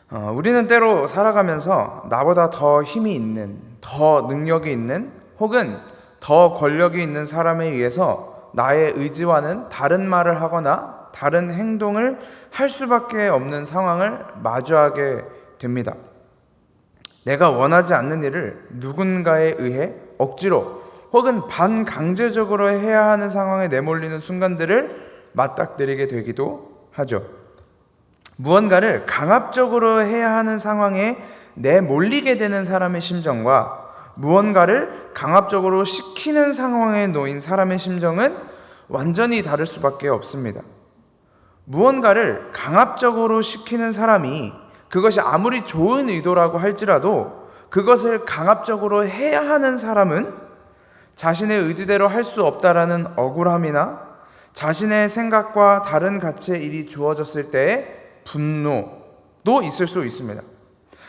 우리는 때로 살아가면서 나보다 더 힘이 있는, 더 능력이 있는, 혹은 더 권력이 있는 사람에 의해서 나의 의지와는 다른 말을 하거나 다른 행동을 할 수밖에 없는 상황을 마주하게 됩니다. 내가 원하지 않는 일을 누군가에 의해 억지로 혹은 반강제적으로 해야 하는 상황에 내몰리는 순간들을 맞닥뜨리게 되기도 하죠. 무언가를 강압적으로 해야 하는 상황에 내몰리게 되는 사람의 심정과 무언가를 강압적으로 시키는 상황에 놓인 사람의 심정은 완전히 다를 수밖에 없습니다. 무언가를 강압적으로 시키는 사람이 그것이 아무리 좋은 의도라고 할지라도 그것을 강압적으로 해야 하는 사람은 자신의 의지대로 할 수 없다라는 억울함이나 자신의 생각과 다른 가치의 일이 주어졌을 때의 분노도 있을 수 있습니다.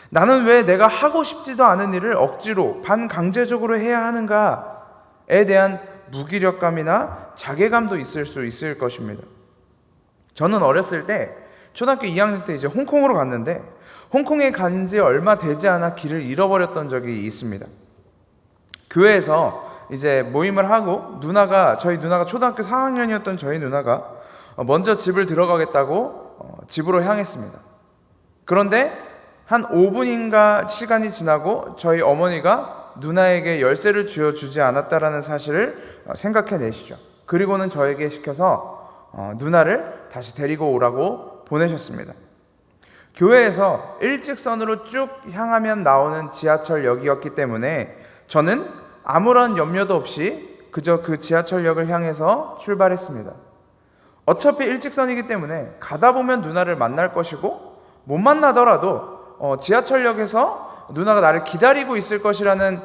나는 왜 내가 하고 싶지도 않은 일을 억지로 반강제적으로 해야 하는가에 대한 무기력감이나 자괴감도 있을 수 있을 것입니다. 저는 어렸을 때 초등학교 2학년 때 이제 홍콩으로 갔는데 홍콩에 간 지 얼마 되지 않아 길을 잃어버렸던 적이 있습니다. 교회에서 이제 모임을 하고 저희 누나가 초등학교 4학년이었던 저희 누나가 먼저 집을 들어가겠다고 집으로 향했습니다. 그런데 한 5분인가 시간이 지나고 저희 어머니가 누나에게 열쇠를 쥐어주지 않았다라는 사실을 생각해내시죠. 그리고는 저에게 시켜서 누나를 다시 데리고 오라고 보내셨습니다. 교회에서 일직선으로 쭉 향하면 나오는 지하철역이었기 때문에 저는 아무런 염려도 없이 그저 그 지하철역을 향해서 출발했습니다. 어차피 일직선이기 때문에 가다 보면 누나를 만날 것이고 못 만나더라도 지하철역에서 누나가 나를 기다리고 있을 것이라는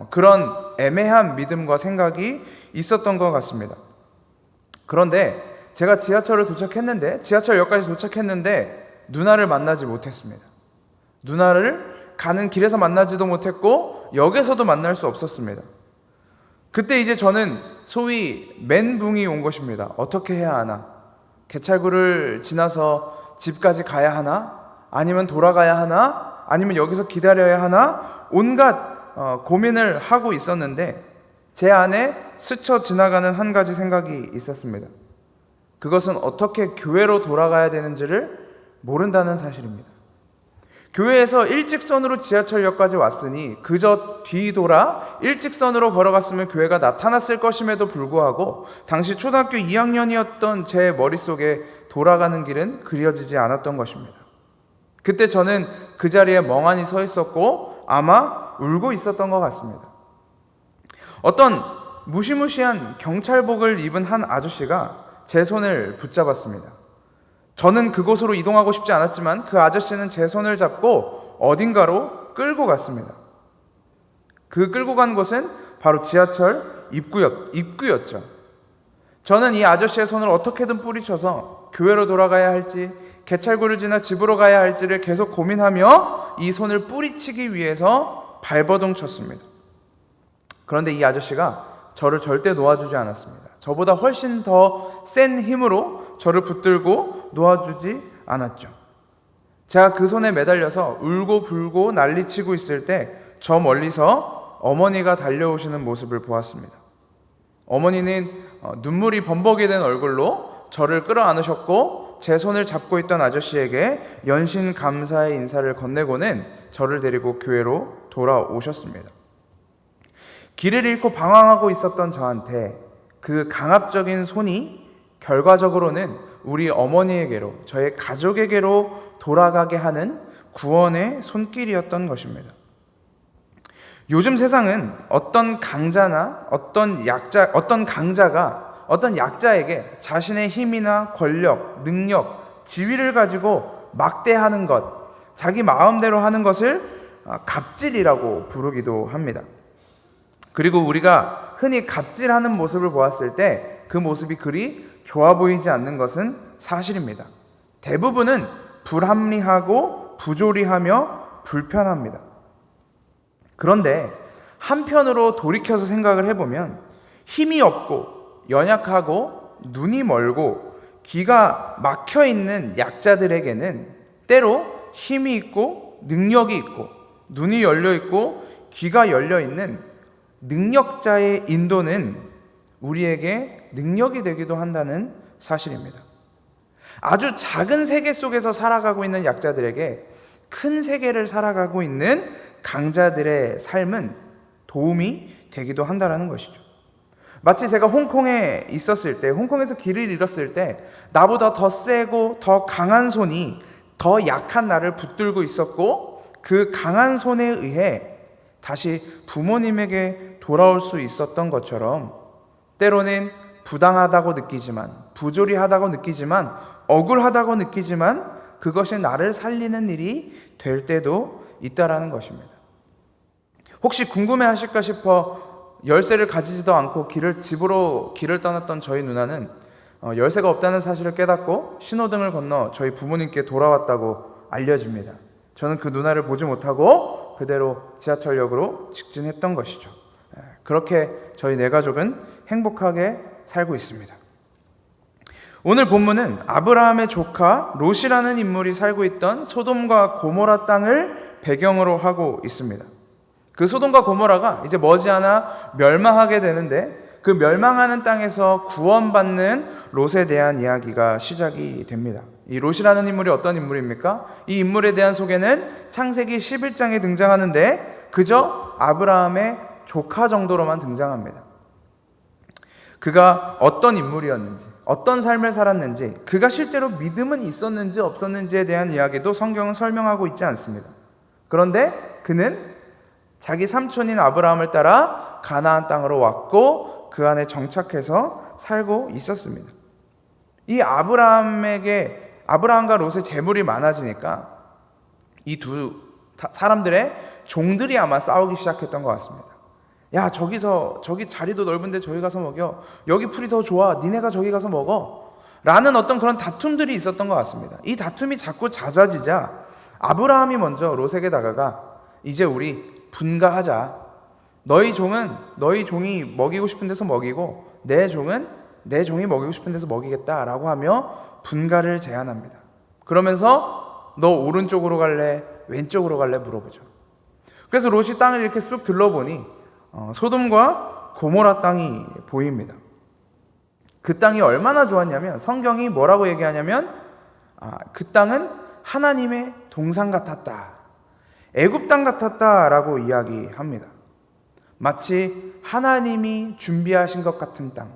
그런 애매한 믿음과 생각이 있었던 것 같습니다. 그런데 제가 지하철역까지 도착했는데 누나를 만나지 못했습니다. 누나를 가는 길에서 만나지도 못했고 역에서도 만날 수 없었습니다. 그때 이제 저는 소위 멘붕이 온 것입니다. 어떻게 해야 하나? 개찰구를 지나서 집까지 가야 하나? 아니면 돌아가야 하나? 아니면 여기서 기다려야 하나? 온갖 고민을 하고 있었는데 제 안에 스쳐 지나가는 한 가지 생각이 있었습니다. 그것은 어떻게 교회로 돌아가야 되는지를 모른다는 사실입니다. 교회에서 일직선으로 지하철역까지 왔으니 그저 뒤돌아 일직선으로 걸어갔으면 교회가 나타났을 것임에도 불구하고 당시 초등학교 2학년이었던 제 머릿속에 돌아가는 길은 그려지지 않았던 것입니다. 그때 저는 그 자리에 멍하니 서 있었고 아마 울고 있었던 것 같습니다. 어떤 무시무시한 경찰복을 입은 한 아저씨가 제 손을 붙잡았습니다. 저는 그곳으로 이동하고 싶지 않았지만 그 아저씨는 제 손을 잡고 어딘가로 끌고 갔습니다. 그 끌고 간 곳은 바로 지하철 입구였죠. 저는 이 아저씨의 손을 어떻게든 뿌리쳐서 교회로 돌아가야 할지 개찰구를 지나 집으로 가야 할지를 계속 고민하며 이 손을 뿌리치기 위해서 발버둥 쳤습니다. 그런데 이 아저씨가 저를 절대 놓아주지 않았습니다. 저보다 훨씬 더 센 힘으로 저를 붙들고 놓아주지 않았죠. 제가 그 손에 매달려서 울고 불고 난리치고 있을 때 저 멀리서 어머니가 달려오시는 모습을 보았습니다. 어머니는 눈물이 범벅이 된 얼굴로 저를 끌어안으셨고 제 손을 잡고 있던 아저씨에게 연신 감사의 인사를 건네고는 저를 데리고 교회로 돌아오셨습니다. 길을 잃고 방황하고 있었던 저한테 그 강압적인 손이 결과적으로는 우리 어머니에게로, 저의 가족에게로 돌아가게 하는 구원의 손길이었던 것입니다. 요즘 세상은 어떤 강자가 어떤 약자에게 자신의 힘이나 권력, 능력, 지위를 가지고 막대하는 것, 자기 마음대로 하는 것을 갑질이라고 부르기도 합니다. 그리고 우리가 흔히 갑질하는 모습을 보았을 때 그 모습이 그리 좋아 보이지 않는 것은 사실입니다. 대부분은 불합리하고 부조리하며 불편합니다. 그런데 한편으로 돌이켜서 생각을 해보면 힘이 없고 연약하고 눈이 멀고 기가 막혀 있는 약자들에게는 때로 힘이 있고 능력이 있고 눈이 열려 있고 귀가 열려 있는 능력자의 인도는 우리에게 능력이 되기도 한다는 사실입니다. 아주 작은 세계 속에서 살아가고 있는 약자들에게 큰 세계를 살아가고 있는 강자들의 삶은 도움이 되기도 한다는 것이죠. 마치 제가 홍콩에 있었을 때, 홍콩에서 길을 잃었을 때 나보다 더 세고 더 강한 손이 더 약한 나를 붙들고 있었고, 그 강한 손에 의해 다시 부모님에게 돌아올 수 있었던 것처럼, 때로는 부당하다고 느끼지만, 부조리하다고 느끼지만, 억울하다고 느끼지만 그것이 나를 살리는 일이 될 때도 있다라는 것입니다. 혹시 궁금해하실까 싶어 열쇠를 가지지도 않고 집으로 길을 떠났던 저희 누나는 열쇠가 없다는 사실을 깨닫고 신호등을 건너 저희 부모님께 돌아왔다고 알려집니다. 저는 그 누나를 보지 못하고 그대로 지하철역으로 직진했던 것이죠. 그렇게 저희 네 가족은 행복하게 살고 있습니다. 오늘 본문은 아브라함의 조카 롯이라는 인물이 살고 있던 소돔과 고모라 땅을 배경으로 하고 있습니다. 그 소돔과 고모라가 이제 머지않아 멸망하게 되는데, 그 멸망하는 땅에서 구원받는 롯에 대한 이야기가 시작이 됩니다. 이 롯이라는 인물이 어떤 인물입니까? 이 인물에 대한 소개는 창세기 11장에 등장하는데 그저 아브라함의 조카 정도로만 등장합니다. 그가 어떤 인물이었는지, 어떤 삶을 살았는지, 그가 실제로 믿음은 있었는지 없었는지에 대한 이야기도 성경은 설명하고 있지 않습니다. 그런데 그는 자기 삼촌인 아브라함을 따라 가나안 땅으로 왔고 그 안에 정착해서 살고 있었습니다. 이 아브라함과 롯의 재물이 많아지니까 이 두 사람들의 종들이 아마 싸우기 시작했던 것 같습니다. 야, 저기 자리도 넓은데 저기 가서 먹여. 여기 풀이 더 좋아. 니네가 저기 가서 먹어. 라는 어떤 그런 다툼들이 있었던 것 같습니다. 이 다툼이 자꾸 잦아지자 아브라함이 먼저 롯에게 다가가 이제 우리 분가하자. 너희 종이 먹이고 싶은 데서 먹이고 내 종이 먹이고 싶은 데서 먹이겠다라고 하며 분가를 제안합니다. 그러면서 너 오른쪽으로 갈래? 왼쪽으로 갈래? 물어보죠. 그래서 롯이 땅을 이렇게 쑥 둘러보니 소돔과 고모라 땅이 보입니다. 그 땅이 얼마나 좋았냐면 성경이 뭐라고 얘기하냐면 그 땅은 하나님의 동산 같았다, 애굽 땅 같았다라고 이야기합니다. 마치 하나님이 준비하신 것 같은 땅.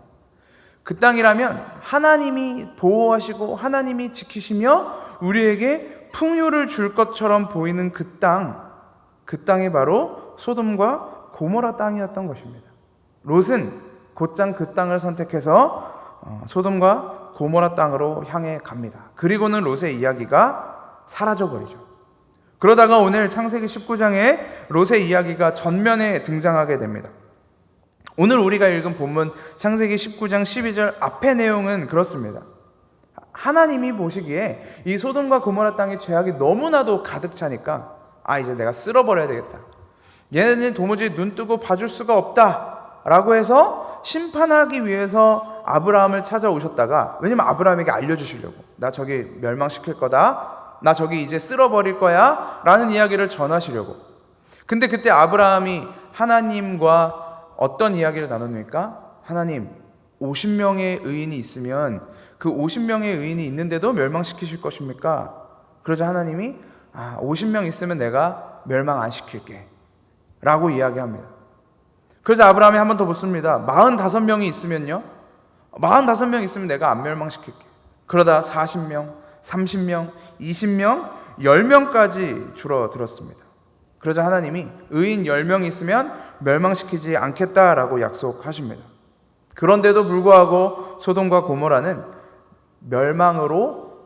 그 땅이라면 하나님이 보호하시고 하나님이 지키시며 우리에게 풍요를 줄 것처럼 보이는 그 땅이 바로 소돔과 고모라 땅이었던 것입니다. 롯은 곧장 그 땅을 선택해서 소돔과 고모라 땅으로 향해 갑니다. 그리고는 롯의 이야기가 사라져버리죠. 그러다가 오늘 창세기 19장에 롯의 이야기가 전면에 등장하게 됩니다. 오늘 우리가 읽은 본문 창세기 19장 12절 앞의 내용은 그렇습니다. 하나님이 보시기에 이 소돔과 고모라 땅의 죄악이 너무나도 가득 차니까 이제 내가 쓸어버려야 되겠다. 얘네들이 도무지 눈 뜨고 봐줄 수가 없다 라고 해서 심판하기 위해서 아브라함을 찾아오셨다가, 왜냐면 아브라함에게 알려주시려고, 나 저기 멸망시킬 거다, 나 저기 이제 쓸어버릴 거야 라는 이야기를 전하시려고. 근데 그때 아브라함이 하나님과 어떤 이야기를 나눕니까? 하나님, 50명의 의인이 있으면 그 50명의 의인이 있는데도 멸망시키실 것입니까? 그러자 하나님이 50명 있으면 내가 멸망 안 시킬게 라고 이야기합니다. 그래서 아브라함이 한 번 더 묻습니다. 45명이 있으면요? 45명 있으면 내가 안 멸망시킬게. 그러다 40명, 30명, 20명, 10명까지 줄어들었습니다. 그러자 하나님이 의인 10명이 있으면 멸망시키지 않겠다라고 약속하십니다. 그런데도 불구하고 소돔과 고모라는 멸망으로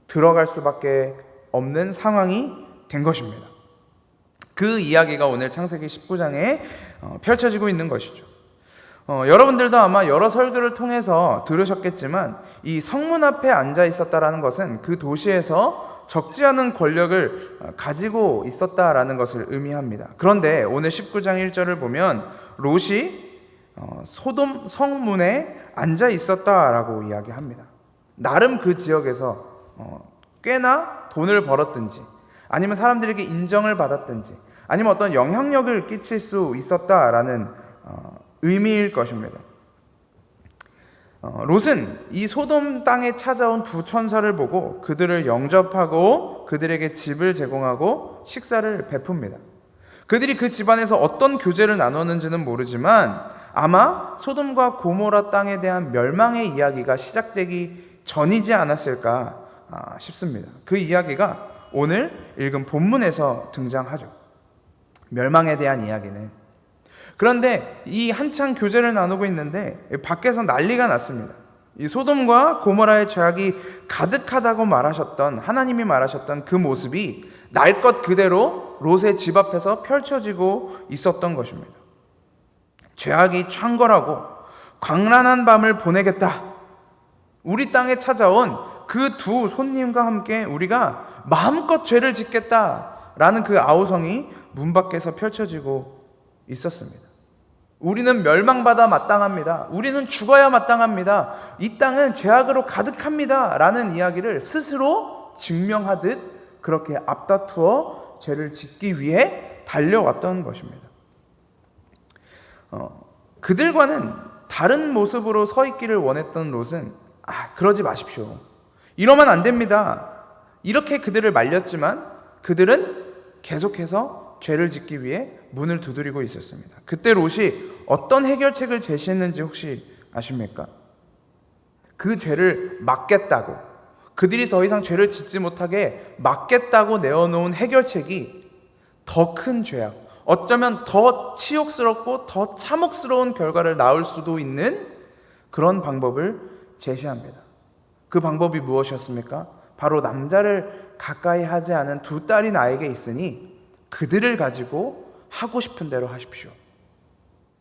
들어갈 수밖에 없는 상황이 된 것입니다. 그 이야기가 오늘 창세기 19장에 펼쳐지고 있는 것이죠. 여러분들도 아마 여러 설교를 통해서 들으셨겠지만 이 성문 앞에 앉아 있었다라는 것은 그 도시에서 적지 않은 권력을 가지고 있었다라는 것을 의미합니다. 그런데 오늘 19장 1절을 보면 롯이 소돔 성문에 앉아 있었다라고 이야기합니다. 나름 그 지역에서 꽤나 돈을 벌었든지, 아니면 사람들에게 인정을 받았든지, 아니면 어떤 영향력을 끼칠 수 있었다라는 의미일 것입니다. 롯은 이 소돔 땅에 찾아온 두 천사를 보고 그들을 영접하고 그들에게 집을 제공하고 식사를 베풉니다. 그들이 그 집안에서 어떤 교제를 나눴는지는 모르지만 아마 소돔과 고모라 땅에 대한 멸망의 이야기가 시작되기 전이지 않았을까 싶습니다. 그 이야기가 오늘 읽은 본문에서 등장하죠. 멸망에 대한 이야기는. 그런데 이 한창 교제를 나누고 있는데 밖에서 난리가 났습니다. 이 소돔과 고모라의 죄악이 가득하다고 말하셨던, 하나님이 말하셨던 그 모습이 날 것 그대로 롯의 집 앞에서 펼쳐지고 있었던 것입니다. 죄악이 창궐하고 광란한 밤을 보내겠다. 우리 땅에 찾아온 그 두 손님과 함께 우리가 마음껏 죄를 짓겠다라는 그 아우성이 문 밖에서 펼쳐지고 있었습니다. 우리는 멸망받아 마땅합니다. 우리는 죽어야 마땅합니다. 이 땅은 죄악으로 가득합니다. 라는 이야기를 스스로 증명하듯 그렇게 앞다투어 죄를 짓기 위해 달려왔던 것입니다. 그들과는 다른 모습으로 서 있기를 원했던 롯은 그러지 마십시오. 이러면 안 됩니다. 이렇게 그들을 말렸지만 그들은 계속해서 죄를 짓기 위해 문을 두드리고 있었습니다. 그때 롯이 어떤 해결책을 제시했는지 혹시 아십니까? 그 죄를 막겠다고, 그들이 더 이상 죄를 짓지 못하게 막겠다고 내어놓은 해결책이 더 큰 죄악, 어쩌면 더 치욕스럽고 더 참혹스러운 결과를 낳을 수도 있는 그런 방법을 제시합니다. 그 방법이 무엇이었습니까? 바로 남자를 가까이 하지 않은 두 딸이 나에게 있으니 그들을 가지고 하고 싶은 대로 하십시오.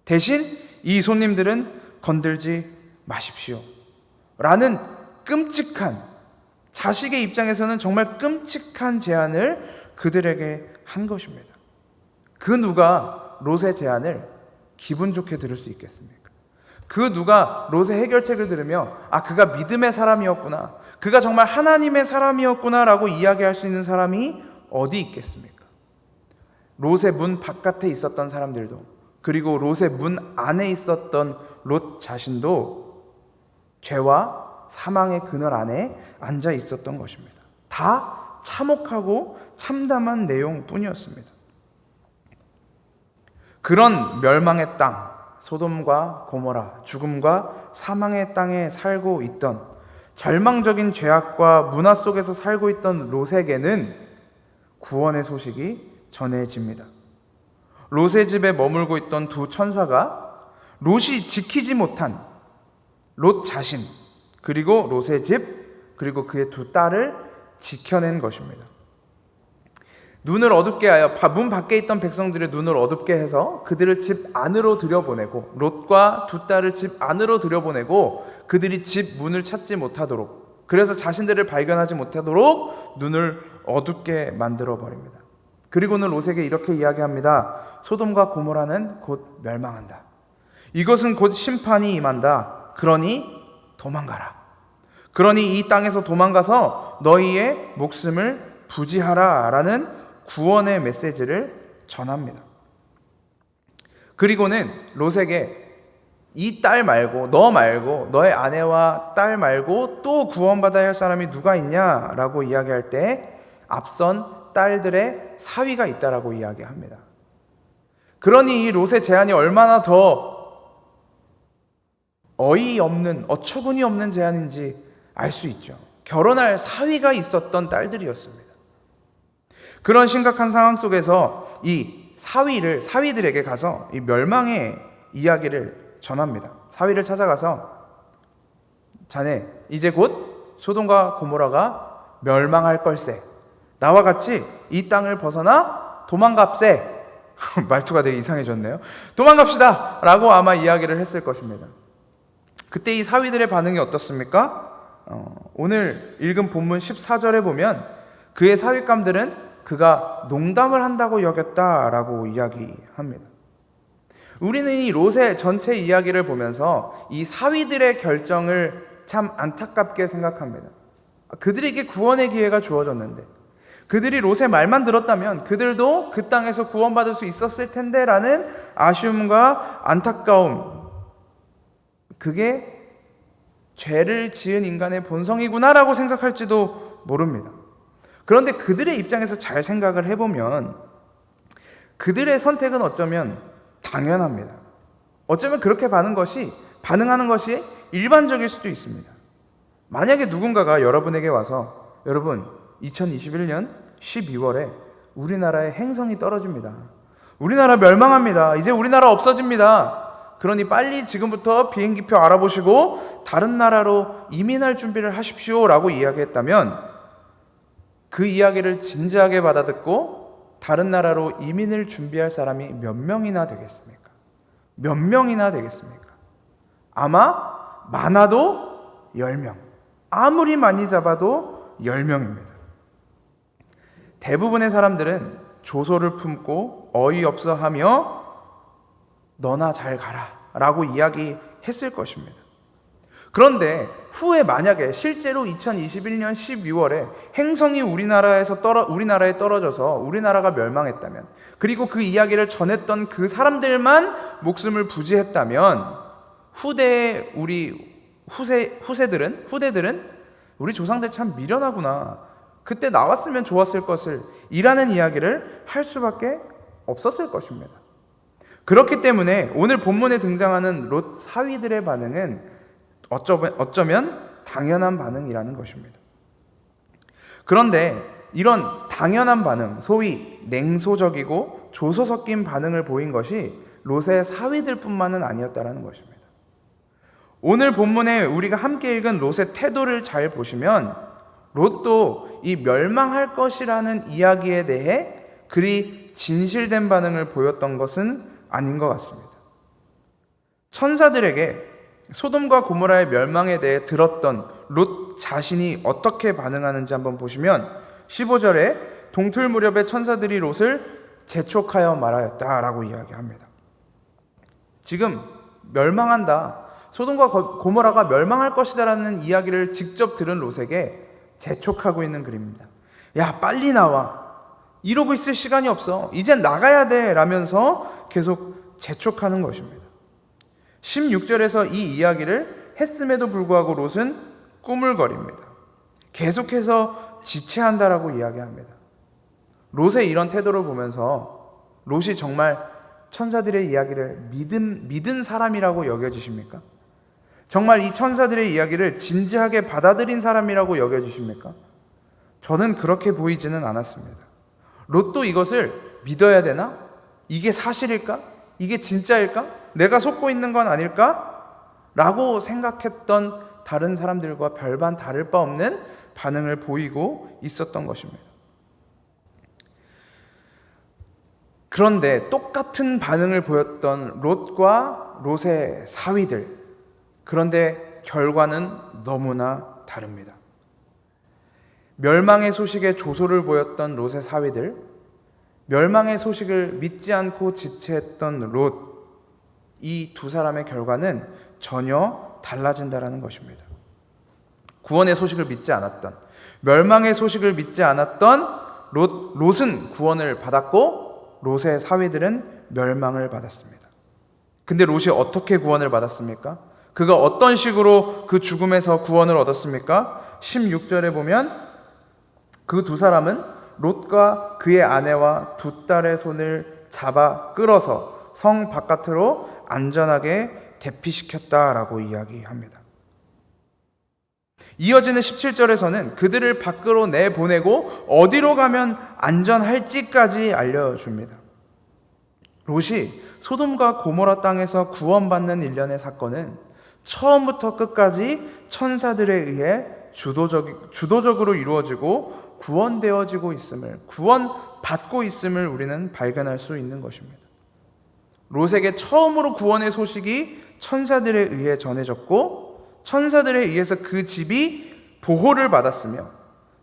대신 이 손님들은 건들지 마십시오. 라는 끔찍한, 자식의 입장에서는 정말 끔찍한 제안을 그들에게 한 것입니다. 그 누가 롯의 제안을 기분 좋게 들을 수 있겠습니까? 그 누가 롯의 해결책을 들으며 그가 믿음의 사람이었구나, 그가 정말 하나님의 사람이었구나 라고 이야기할 수 있는 사람이 어디 있겠습니까? 롯의 문 바깥에 있었던 사람들도, 그리고 롯의 문 안에 있었던 롯 자신도 죄와 사망의 그늘 안에 앉아 있었던 것입니다. 다 참혹하고 참담한 내용뿐이었습니다. 그런 멸망의 땅, 소돔과 고모라, 죽음과 사망의 땅에 살고 있던, 절망적인 죄악과 문화 속에서 살고 있던 롯에게는 구원의 소식이 전해집니다. 롯의 집에 머물고 있던 두 천사가 롯이 지키지 못한 롯 자신, 그리고 롯의 집, 그리고 그의 두 딸을 지켜낸 것입니다. 눈을 어둡게 하여 문 밖에 있던 백성들의 눈을 어둡게 해서 그들을 집 안으로 들여보내고, 롯과 두 딸을 집 안으로 들여보내고 그들이 집 문을 찾지 못하도록, 그래서 자신들을 발견하지 못하도록 눈을 어둡게 만들어 버립니다. 그리고는 롯에게 이렇게 이야기합니다. 소돔과 고모라는 곧 멸망한다. 이것은 곧 심판이 임한다. 그러니 도망가라. 그러니 이 땅에서 도망가서 너희의 목숨을 부지하라 라는 구원의 메시지를 전합니다. 그리고는 롯에게 이 딸 말고, 너 말고, 너의 아내와 딸 말고 또 구원받아야 할 사람이 누가 있냐라고 이야기할 때 앞선 딸들의 사위가 있다라고 이야기합니다. 그러니 이 롯의 제안이 얼마나 더 어이없는, 어처구니 없는 제안인지 알 수 있죠. 결혼할 사위가 있었던 딸들이었습니다. 그런 심각한 상황 속에서 이 사위들에게 가서 이 멸망의 이야기를 전합니다. 사위를 찾아가서 자네 이제 곧 소돔과 고모라가 멸망할 걸세. 나와 같이 이 땅을 벗어나 도망갑세. 말투가 되게 이상해졌네요. 도망갑시다 라고 아마 이야기를 했을 것입니다. 그때 이 사위들의 반응이 어떻습니까? 오늘 읽은 본문 14절에 보면 그의 사윗감들은 그가 농담을 한다고 여겼다라고 이야기합니다. 우리는 이 롯의 전체 이야기를 보면서 이 사위들의 결정을 참 안타깝게 생각합니다. 그들에게 구원의 기회가 주어졌는데 그들이 롯의 말만 들었다면 그들도 그 땅에서 구원받을 수 있었을 텐데 라는 아쉬움과 안타까움, 그게 죄를 지은 인간의 본성이구나라고 생각할지도 모릅니다. 그런데 그들의 입장에서 잘 생각을 해보면 그들의 선택은 어쩌면 당연합니다. 어쩌면 그렇게 반응하는 것이 일반적일 수도 있습니다. 만약에 누군가가 여러분에게 와서 여러분 2021년 12월에 우리나라의 행성이 떨어집니다. 우리나라 멸망합니다. 이제 우리나라 없어집니다. 그러니 빨리 지금부터 비행기표 알아보시고 다른 나라로 이민할 준비를 하십시오 라고 이야기했다면 그 이야기를 진지하게 받아듣고 다른 나라로 이민을 준비할 사람이 몇 명이나 되겠습니까? 몇 명이나 되겠습니까? 아마 많아도 10명. 아무리 많이 잡아도 10명입니다. 대부분의 사람들은 조소를 품고 어이없어 하며 너나 잘 가라 라고 이야기했을 것입니다. 그런데 후에 만약에 실제로 2021년 12월에 행성이 우리나라에 떨어져서 우리나라가 멸망했다면, 그리고 그 이야기를 전했던 그 사람들만 목숨을 부지했다면 후대들은 우리 조상들 참 미련하구나, 그때 나왔으면 좋았을 것을 이라는 이야기를 할 수밖에 없었을 것입니다. 그렇기 때문에 오늘 본문에 등장하는 롯 사위들의 반응은 어쩌면 당연한 반응이라는 것입니다. 그런데 이런 당연한 반응, 소위 냉소적이고 조소 섞인 반응을 보인 것이 롯의 사위들뿐만은 아니었다라는 것입니다. 오늘 본문에 우리가 함께 읽은 롯의 태도를 잘 보시면 롯도 이 멸망할 것이라는 이야기에 대해 그리 진실된 반응을 보였던 것은 아닌 것 같습니다. 천사들에게 소돔과 고모라의 멸망에 대해 들었던 롯 자신이 어떻게 반응하는지 한번 보시면 15절에 동틀 무렵에 천사들이 롯을 재촉하여 말하였다라고 이야기합니다. 지금 멸망한다, 소돔과 고모라가 멸망할 것이다라는 이야기를 직접 들은 롯에게 재촉하고 있는 글입니다. 야, 빨리 나와. 이러고 있을 시간이 없어. 이젠 나가야 돼 라면서 계속 재촉하는 것입니다. 16절에서 이 이야기를 했음에도 불구하고 롯은 꾸물거립니다. 계속해서 지체한다라고 이야기합니다. 롯의 이런 태도를 보면서 롯이 정말 천사들의 이야기를 믿은 사람이라고 여겨지십니까? 정말 이 천사들의 이야기를 진지하게 받아들인 사람이라고 여겨지십니까? 저는 그렇게 보이지는 않았습니다. 롯도 이것을 믿어야 되나? 이게 사실일까? 이게 진짜일까? 내가 속고 있는 건 아닐까? 라고 생각했던 다른 사람들과 별반 다를 바 없는 반응을 보이고 있었던 것입니다. 그런데 똑같은 반응을 보였던 롯과 롯의 사위들, 그런데 결과는 너무나 다릅니다. 멸망의 소식에 조소를 보였던 롯의 사위들, 멸망의 소식을 믿지 않고 지체했던 롯, 이 두 사람의 결과는 전혀 달라진다라는 것입니다. 구원의 소식을 믿지 않았던, 멸망의 소식을 믿지 않았던 롯은 구원을 받았고 롯의 사위들은 멸망을 받았습니다. 근데 롯이 어떻게 구원을 받았습니까? 그가 어떤 식으로 그 죽음에서 구원을 얻었습니까? 16절에 보면 그 두 사람은 롯과 그의 아내와 두 딸의 손을 잡아 끌어서 성 바깥으로 안전하게 대피시켰다라고 이야기합니다. 이어지는 17절에서는 그들을 밖으로 내보내고 어디로 가면 안전할지까지 알려줍니다. 롯이 소돔과 고모라 땅에서 구원받는 일련의 사건은 처음부터 끝까지 천사들에 의해 주도적으로 이루어지고 구원되어지고 있음을, 구원받고 있음을 우리는 발견할 수 있는 것입니다. 롯에게 처음으로 구원의 소식이 천사들에 의해 전해졌고 천사들에 의해서 그 집이 보호를 받았으며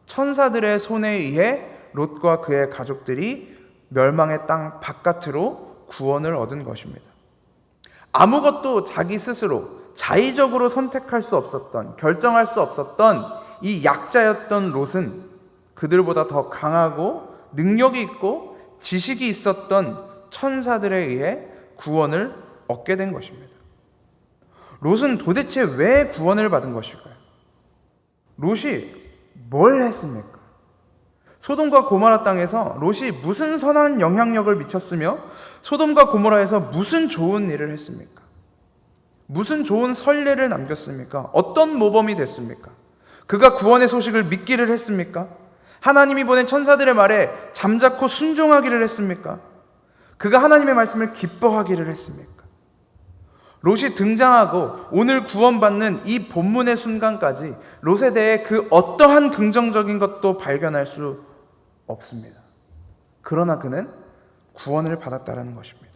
천사들의 손에 의해 롯과 그의 가족들이 멸망의 땅 바깥으로 구원을 얻은 것입니다. 아무것도 자기 스스로 자의적으로 선택할 수 없었던, 결정할 수 없었던 이 약자였던 롯은 그들보다 더 강하고 능력이 있고 지식이 있었던 천사들에 의해 구원을 얻게 된 것입니다. 롯은 도대체 왜 구원을 받은 것일까요? 롯이 뭘 했습니까? 소돔과 고모라 땅에서 롯이 무슨 선한 영향력을 미쳤으며 소돔과 고모라에서 무슨 좋은 일을 했습니까? 무슨 좋은 선례를 남겼습니까? 어떤 모범이 됐습니까? 그가 구원의 소식을 믿기를 했습니까? 하나님이 보낸 천사들의 말에 잠자코 순종하기를 했습니까? 그가 하나님의 말씀을 기뻐하기를 했습니까? 롯이 등장하고 오늘 구원받는 이 본문의 순간까지 롯에 대해 그 어떠한 긍정적인 것도 발견할 수 없습니다. 그러나 그는 구원을 받았다라는 것입니다.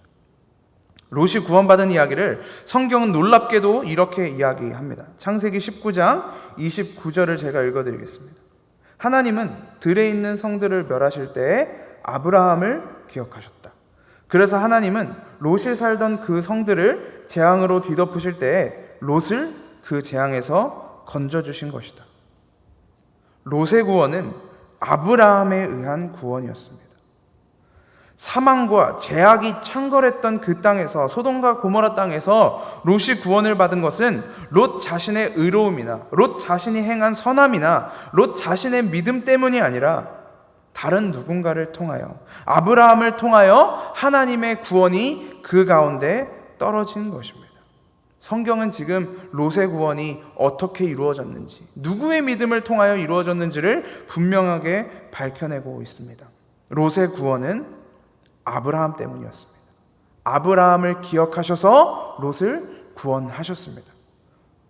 롯이 구원받은 이야기를 성경은 놀랍게도 이렇게 이야기합니다. 창세기 19장 29절을 제가 읽어드리겠습니다. 하나님은 들에 있는 성들을 멸하실 때에 아브라함을 기억하셨다. 그래서 하나님은 롯이 살던 그 성들을 재앙으로 뒤덮으실 때에 롯을 그 재앙에서 건져주신 것이다. 롯의 구원은 아브라함에 의한 구원이었습니다. 사망과 죄악이 창궐했던 그 땅에서, 소돔과 고모라 땅에서 롯이 구원을 받은 것은 롯 자신의 의로움이나 롯 자신이 행한 선함이나 롯 자신의 믿음 때문이 아니라 다른 누군가를 통하여, 아브라함을 통하여 하나님의 구원이 그 가운데 떨어진 것입니다. 성경은 지금 롯의 구원이 어떻게 이루어졌는지, 누구의 믿음을 통하여 이루어졌는지를 분명하게 밝혀내고 있습니다. 롯의 구원은 아브라함 때문이었습니다. 아브라함을 기억하셔서 롯을 구원하셨습니다.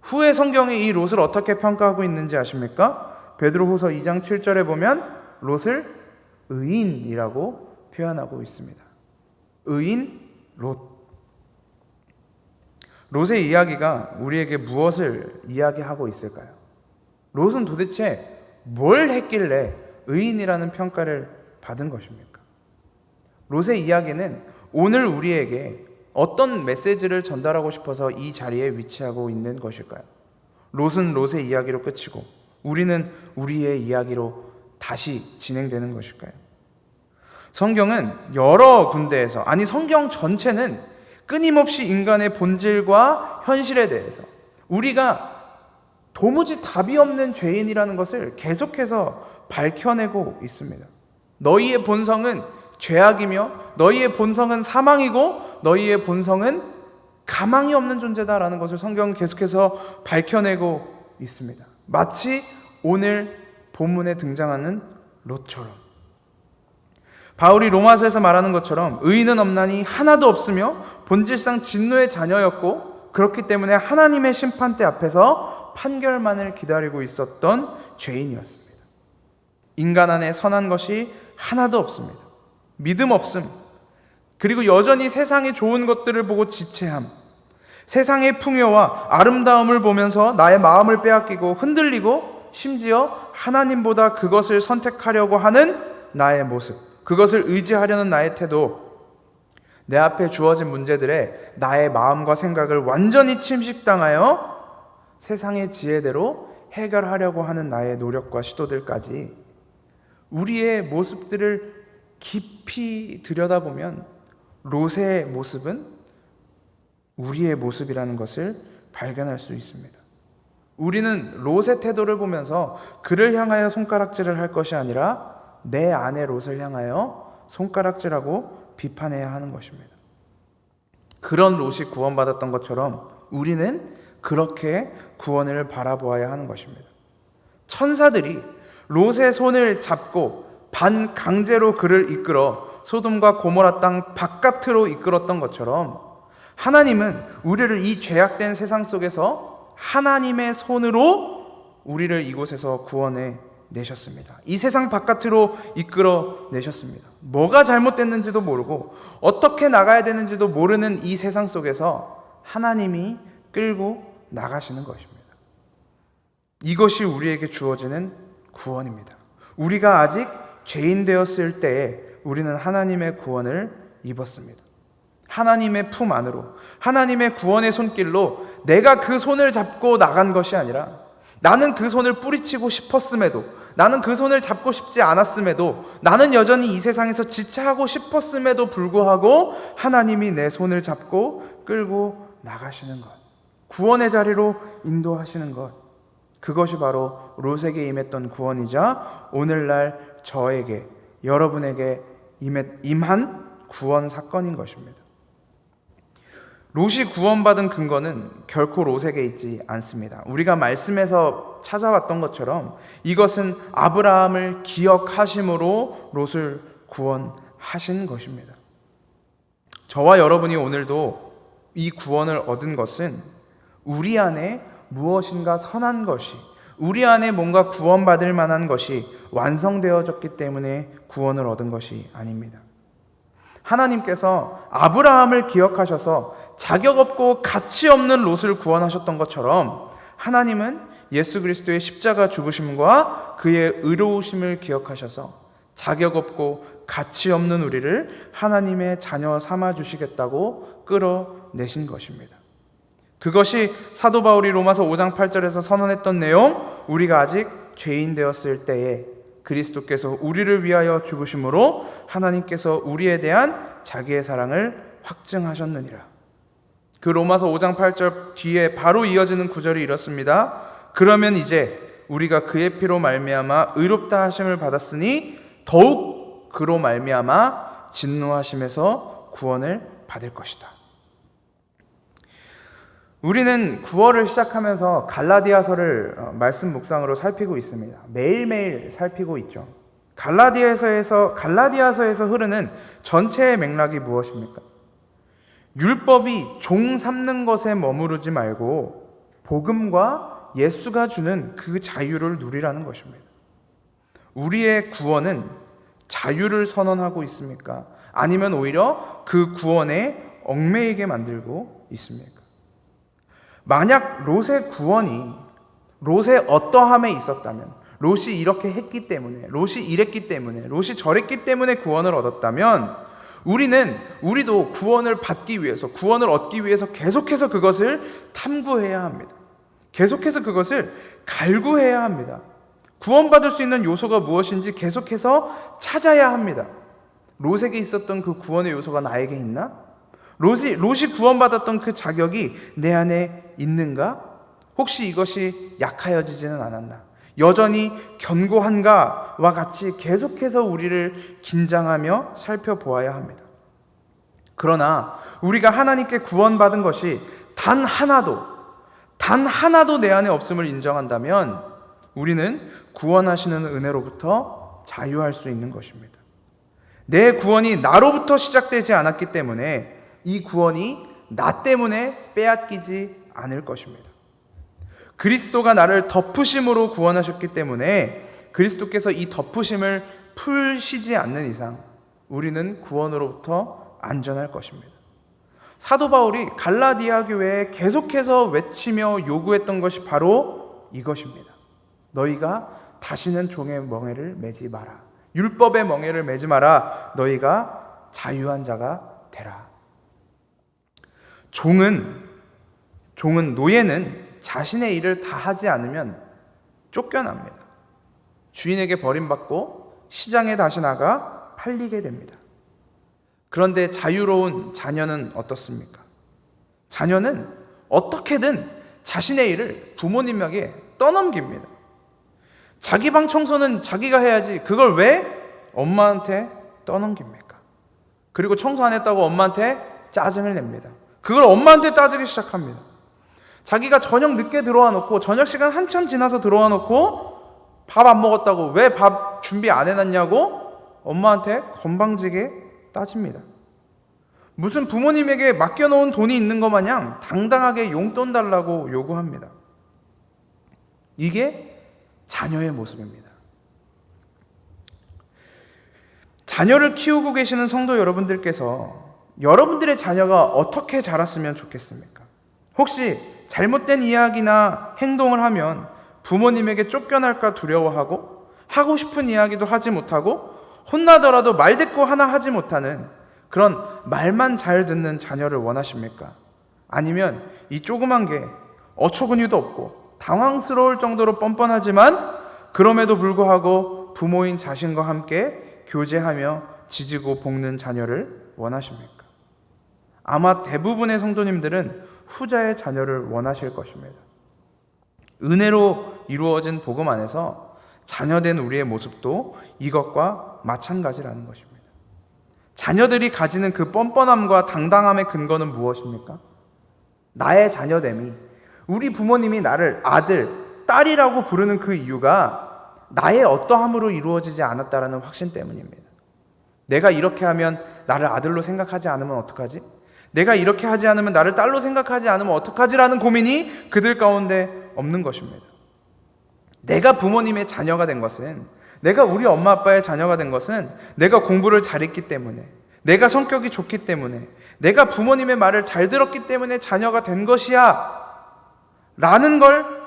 후에 성경이 이 롯을 어떻게 평가하고 있는지 아십니까? 베드로후서 2장 7절에 보면 롯을 의인이라고 표현하고 있습니다. 의인 롯. 롯의 이야기가 우리에게 무엇을 이야기하고 있을까요? 롯은 도대체 뭘 했길래 의인이라는 평가를 받은 것입니까? 롯의 이야기는 오늘 우리에게 어떤 메시지를 전달하고 싶어서 이 자리에 위치하고 있는 것일까요? 롯은 롯의 이야기로 끝이고 우리는 우리의 이야기로 다시 진행되는 것일까요? 성경은 여러 군데에서, 아니 성경 전체는 끊임없이 인간의 본질과 현실에 대해서, 우리가 도무지 답이 없는 죄인이라는 것을 계속해서 밝혀내고 있습니다. 너희의 본성은 죄악이며 너희의 본성은 사망이고 너희의 본성은 가망이 없는 존재다라는 것을 성경은 계속해서 밝혀내고 있습니다. 마치 오늘 본문에 등장하는 롯처럼. 바울이 로마서에서 말하는 것처럼 의인은 없나니 하나도 없으며 본질상 진노의 자녀였고 그렇기 때문에 하나님의 심판대 앞에서 판결만을 기다리고 있었던 죄인이었습니다. 인간 안에 선한 것이 하나도 없습니다. 믿음 없음, 그리고 여전히 세상의 좋은 것들을 보고 지체함, 세상의 풍요와 아름다움을 보면서 나의 마음을 빼앗기고 흔들리고 심지어 하나님보다 그것을 선택하려고 하는 나의 모습, 그것을 의지하려는 나의 태도, 내 앞에 주어진 문제들에 나의 마음과 생각을 완전히 침식당하여 세상의 지혜대로 해결하려고 하는 나의 노력과 시도들까지, 우리의 모습들을 깊이 들여다보면 롯의 모습은 우리의 모습이라는 것을 발견할 수 있습니다. 우리는 롯의 태도를 보면서 그를 향하여 손가락질을 할 것이 아니라 내 안의 롯을 향하여 손가락질하고 비판해야 하는 것입니다. 그런 롯이 구원받았던 것처럼 우리는 그렇게 구원을 바라보아야 하는 것입니다. 천사들이 롯의 손을 잡고 반강제로 그를 이끌어 소돔과 고모라 땅 바깥으로 이끌었던 것처럼 하나님은 우리를 이 죄악된 세상 속에서 하나님의 손으로 우리를 이곳에서 구원해 내셨습니다. 이 세상 바깥으로 이끌어 내셨습니다. 뭐가 잘못됐는지도 모르고 어떻게 나가야 되는지도 모르는 이 세상 속에서 하나님이 끌고 나가시는 것입니다. 이것이 우리에게 주어지는 구원입니다. 우리가 아직 죄인 되었을 때에 우리는 하나님의 구원을 입었습니다. 하나님의 품 안으로, 하나님의 구원의 손길로 내가 그 손을 잡고 나간 것이 아니라 나는 그 손을 뿌리치고 싶었음에도, 나는 그 손을 잡고 싶지 않았음에도, 나는 여전히 이 세상에서 지체하고 싶었음에도 불구하고 하나님이 내 손을 잡고 끌고 나가시는 것, 구원의 자리로 인도하시는 것, 그것이 바로 롯에게 임했던 구원이자 오늘날 저에게, 여러분에게 임한 구원 사건인 것입니다. 롯이 구원받은 근거는 결코 롯에게 있지 않습니다. 우리가 말씀에서 찾아왔던 것처럼 이것은 아브라함을 기억하심으로 롯을 구원하신 것입니다. 저와 여러분이 오늘도 이 구원을 얻은 것은 우리 안에 무엇인가 선한 것이, 우리 안에 뭔가 구원받을 만한 것이 완성되어졌기 때문에 구원을 얻은 것이 아닙니다. 하나님께서 아브라함을 기억하셔서 자격 없고 가치 없는 롯을 구원하셨던 것처럼 하나님은 예수 그리스도의 십자가 죽으심과 그의 의로우심을 기억하셔서 자격 없고 가치 없는 우리를 하나님의 자녀 삼아 주시겠다고 끌어내신 것입니다. 그것이 사도 바울이 로마서 5장 8절에서 선언했던 내용, 우리가 아직 죄인 되었을 때에 그리스도께서 우리를 위하여 죽으심으로 하나님께서 우리에 대한 자기의 사랑을 확증하셨느니라. 그 로마서 5장 8절 뒤에 바로 이어지는 구절이 이렇습니다. 그러면 이제 우리가 그의 피로 말미암아 의롭다 하심을 받았으니 더욱 그로 말미암아 진노하심에서 구원을 받을 것이다. 우리는 9월을 시작하면서 갈라디아서를 말씀 묵상으로 살피고 있습니다. 매일매일 살피고 있죠. 갈라디아서에서 흐르는 전체의 맥락이 무엇입니까? 율법이 종 삼는 것에 머무르지 말고 복음과 예수가 주는 그 자유를 누리라는 것입니다. 우리의 구원은 자유를 선언하고 있습니까? 아니면 오히려 그 구원에 얽매이게 만들고 있습니까? 만약 롯의 구원이 롯의 어떠함에 있었다면, 롯이 이렇게 했기 때문에, 롯이 이랬기 때문에, 롯이 저랬기 때문에 구원을 얻었다면 우리도 구원을 받기 위해서, 구원을 얻기 위해서 계속해서 그것을 탐구해야 합니다. 계속해서 그것을 갈구해야 합니다. 구원받을 수 있는 요소가 무엇인지 계속해서 찾아야 합니다. 롯에게 있었던 그 구원의 요소가 나에게 있나? 롯이 구원받았던 그 자격이 내 안에 있는가? 혹시 이것이 약하여지지는 않았나? 여전히 견고한가와 같이 계속해서 우리를 긴장하며 살펴보아야 합니다. 그러나 우리가 하나님께 구원받은 것이 단 하나도 내 안에 없음을 인정한다면 우리는 구원하시는 은혜로부터 자유할 수 있는 것입니다. 내 구원이 나로부터 시작되지 않았기 때문에 이 구원이 나 때문에 빼앗기지 않을 것입니다. 그리스도가 나를 덮으심으로 구원하셨기 때문에 그리스도께서 이 덮으심을 풀시지 않는 이상 우리는 구원으로부터 안전할 것입니다. 사도 바울이 갈라디아 교회에 계속해서 외치며 요구했던 것이 바로 이것입니다. 너희가 다시는 종의 멍에를 매지 마라. 율법의 멍에를 매지 마라. 너희가 자유한 자가 되라. 노예는 자신의 일을 다 하지 않으면 쫓겨납니다. 주인에게 버림받고 시장에 다시 나가 팔리게 됩니다. 그런데 자유로운 자녀는 어떻습니까? 자녀는 어떻게든 자신의 일을 부모님에게 떠넘깁니다. 자기 방 청소는 자기가 해야지 그걸 왜 엄마한테 떠넘깁니까? 그리고 청소 안 했다고 엄마한테 짜증을 냅니다. 그걸 엄마한테 따지기 시작합니다. 자기가 저녁 늦게 들어와 놓고 저녁 시간 한참 지나서 들어와 놓고 밥 안 먹었다고 왜 밥 준비 안 해놨냐고 엄마한테 건방지게 따집니다. 무슨 부모님에게 맡겨놓은 돈이 있는 것 마냥 당당하게 용돈 달라고 요구합니다. 이게 자녀의 모습입니다. 자녀를 키우고 계시는 성도 여러분들께서 여러분들의 자녀가 어떻게 자랐으면 좋겠습니까? 혹시 잘못된 이야기나 행동을 하면 부모님에게 쫓겨날까 두려워하고 하고 싶은 이야기도 하지 못하고 혼나더라도 말대꾸 하나 하지 못하는 그런 말만 잘 듣는 자녀를 원하십니까? 아니면 이 조그만 게 어처구니도 없고 당황스러울 정도로 뻔뻔하지만 그럼에도 불구하고 부모인 자신과 함께 교제하며 지지고 볶는 자녀를 원하십니까? 아마 대부분의 성도님들은 후자의 자녀를 원하실 것입니다. 은혜로 이루어진 복음 안에서 자녀된 우리의 모습도 이것과 마찬가지라는 것입니다. 자녀들이 가지는 그 뻔뻔함과 당당함의 근거는 무엇입니까? 나의 자녀됨이, 우리 부모님이 나를 아들, 딸이라고 부르는 그 이유가 나의 어떠함으로 이루어지지 않았다라는 확신 때문입니다. 내가 이렇게 하면 나를 아들로 생각하지 않으면 어떡하지? 내가 이렇게 하지 않으면 나를 딸로 생각하지 않으면 어떡하지라는 고민이 그들 가운데 없는 것입니다. 내가 부모님의 자녀가 된 것은, 내가 우리 엄마 아빠의 자녀가 된 것은 내가 공부를 잘했기 때문에, 내가 성격이 좋기 때문에, 내가 부모님의 말을 잘 들었기 때문에 자녀가 된 것이야 라는 걸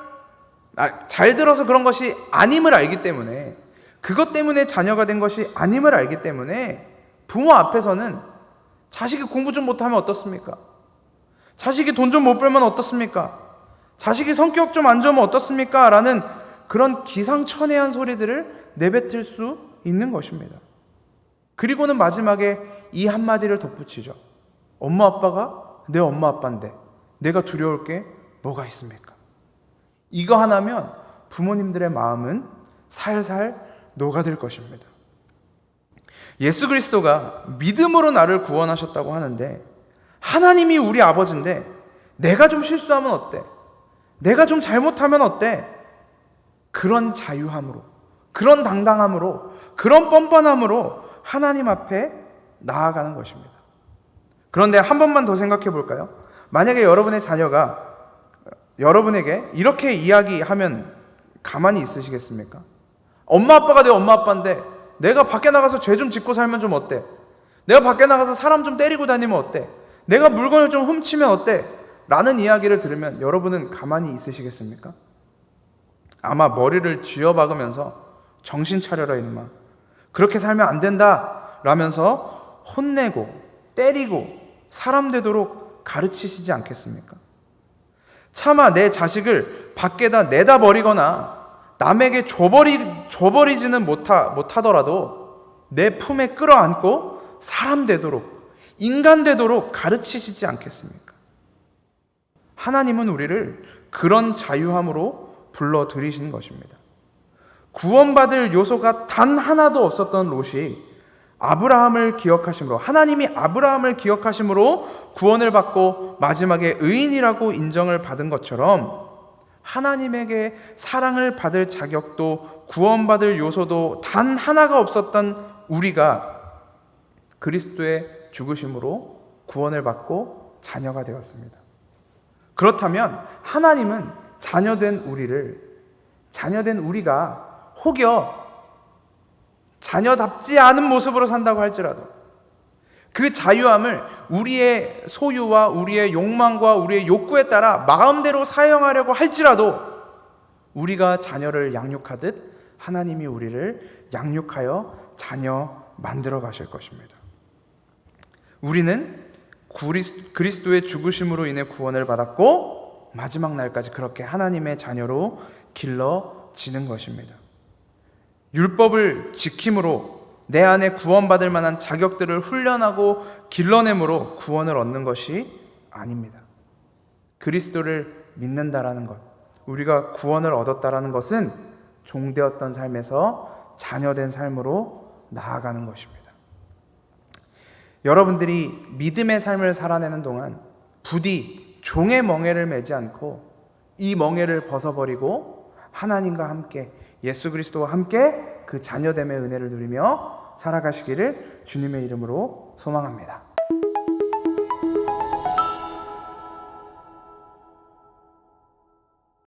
잘 들어서 그런 것이 아님을 알기 때문에, 그것 때문에 자녀가 된 것이 아님을 알기 때문에 부모 앞에서는 자식이 공부 좀 못하면 어떻습니까? 자식이 돈 좀 못 벌면 어떻습니까? 자식이 성격 좀 안 좋으면 어떻습니까? 라는 그런 기상천외한 소리들을 내뱉을 수 있는 것입니다. 그리고는 마지막에 이 한마디를 덧붙이죠. 엄마 아빠가 내 엄마 아빠인데 내가 두려울 게 뭐가 있습니까? 이거 하나면 부모님들의 마음은 살살 녹아들 것입니다. 예수 그리스도가 믿음으로 나를 구원하셨다고 하는데, 하나님이 우리 아버지인데 내가 좀 실수하면 어때? 내가 좀 잘못하면 어때? 그런 자유함으로, 그런 당당함으로, 그런 뻔뻔함으로 하나님 앞에 나아가는 것입니다. 그런데 한 번만 더 생각해 볼까요? 만약에 여러분의 자녀가 여러분에게 이렇게 이야기하면 가만히 있으시겠습니까? 엄마 아빠가 내 엄마 아빠인데 내가 밖에 나가서 죄 좀 짓고 살면 좀 어때? 내가 밖에 나가서 사람 좀 때리고 다니면 어때? 내가 물건을 좀 훔치면 어때? 라는 이야기를 들으면 여러분은 가만히 있으시겠습니까? 아마 머리를 쥐어박으면서 정신 차려라 이놈아, 그렇게 살면 안 된다 라면서 혼내고 때리고 사람 되도록 가르치시지 않겠습니까? 차마 내 자식을 밖에다 내다 버리거나 남에게 줘버리지는 못하더라도 내 품에 끌어안고 사람 되도록, 인간 되도록 가르치시지 않겠습니까? 하나님은 우리를 그런 자유함으로 불러들이시는 것입니다. 구원받을 요소가 단 하나도 없었던 롯이 아브라함을 기억하심으로, 하나님이 아브라함을 기억하심으로 구원을 받고 마지막에 의인이라고 인정을 받은 것처럼, 하나님에게 사랑을 받을 자격도 구원받을 요소도 단 하나가 없었던 우리가 그리스도의 죽으심으로 구원을 받고 자녀가 되었습니다. 그렇다면 하나님은 자녀된 우리가 혹여 자녀답지 않은 모습으로 산다고 할지라도 그 자유함을 우리의 소유와 우리의 욕망과 우리의 욕구에 따라 마음대로 사용하려고 할지라도 우리가 자녀를 양육하듯 하나님이 우리를 양육하여 자녀 만들어 가실 것입니다. 우리는 그리스도의 죽으심으로 인해 구원을 받았고 마지막 날까지 그렇게 하나님의 자녀로 길러지는 것입니다. 율법을 지킴으로 내 안에 구원받을 만한 자격들을 훈련하고 길러냄으로 구원을 얻는 것이 아닙니다. 그리스도를 믿는다라는 것, 우리가 구원을 얻었다라는 것은 종되었던 삶에서 자녀된 삶으로 나아가는 것입니다. 여러분들이 믿음의 삶을 살아내는 동안 부디 종의 멍에를 매지 않고 이 멍에를 벗어버리고 하나님과 함께, 예수 그리스도와 함께 그 자녀됨의 은혜를 누리며 살아가시기를 주님의 이름으로 소망합니다.